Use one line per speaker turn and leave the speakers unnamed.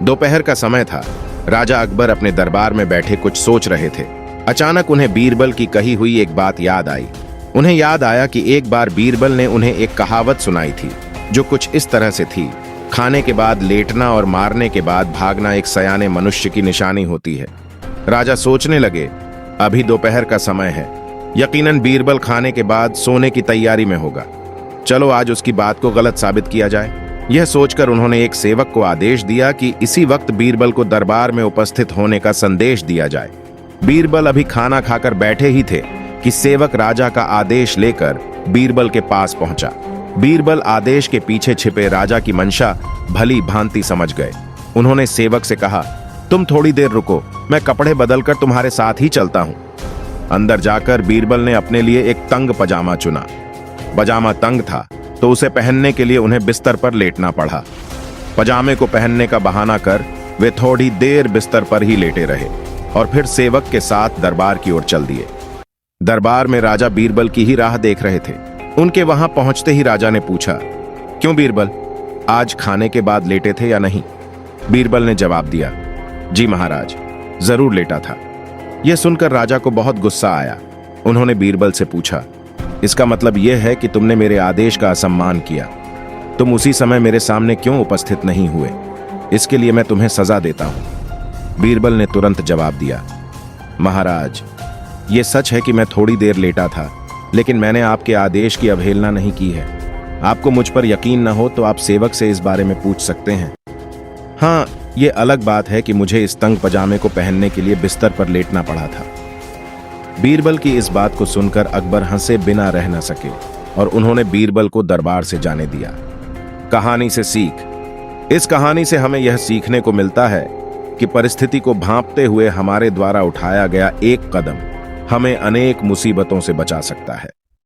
दोपहर का समय था। राजा अकबर अपने दरबार में बैठे कुछ सोच रहे थे। अचानक उन्हें बीरबल की कही हुई एक बात याद आई। उन्हें याद आया कि एक बार बीरबल ने उन्हें एक कहावत सुनाई थी जो कुछ इस तरह से थी, खाने के बाद लेटना और मारने के बाद भागना एक सयाने मनुष्य की निशानी होती है। राजा सोचने लगे, अभी दोपहर का समय है, यकीनन बीरबल खाने के बाद सोने की तैयारी में होगा। चलो आज उसकी बात को गलत साबित किया जाए। यह सोचकर उन्होंने एक सेवक को आदेश दिया कि इसी वक्त बीरबल को दरबार में उपस्थित होने का संदेश दिया जाए। बीरबल अभी खाना खाकर बैठे ही थे कि सेवक राजा का आदेश लेकर बीरबल के पास पहुंचा। बीरबल आदेश के पीछे छिपे राजा की मंशा भली भांति समझ गए। उन्होंने सेवक से कहा, तुम थोड़ी देर रुको, मैं कपड़े बदलकर तुम्हारे साथ ही चलता हूं। अंदर जाकर बीरबल ने अपने लिए एक तंग पजामा चुना। पजामा तंग था तो उसे पहनने के लिए उन्हें बिस्तर पर लेटना पड़ा। पजामे को पहनने का बहाना कर वे थोड़ी देर बिस्तर पर ही लेटे रहे और फिर सेवक के साथ दरबार की ओर चल दिए। दरबार में राजा बीरबल की ही राह देख रहे थे। उनके वहां पहुंचते ही राजा ने पूछा, क्यों बीरबल, आज खाने के बाद लेटे थे या नहीं? बीरबल ने जवाब दिया, जी महाराज, जरूर लेटा था। यह सुनकर राजा को बहुत गुस्सा आया। उन्होंने बीरबल से पूछा, इसका मतलब यह है कि तुमने मेरे आदेश का असम्मान किया। तुम उसी समय मेरे सामने क्यों उपस्थित नहीं हुए? इसके लिए मैं तुम्हें सजा देता हूं। बीरबल ने तुरंत जवाब दिया, महाराज, यह सच है कि मैं थोड़ी देर लेटा था, लेकिन मैंने आपके आदेश की अवहेलना नहीं की है। आपको मुझ पर यकीन न हो तो आप सेवक से इस बारे में पूछ सकते हैं। हाँ, यह अलग बात है कि मुझे इस तंग पजामे को पहनने के लिए बिस्तर पर लेटना पड़ा था। बीरबल की इस बात को सुनकर अकबर हंसे बिना रह न सके और उन्होंने बीरबल को दरबार से जाने दिया। कहानी से सीख। इस कहानी से हमें यह सीखने को मिलता है कि परिस्थिति को भांपते हुए हमारे द्वारा उठाया गया एक कदम हमें अनेक मुसीबतों से बचा सकता है।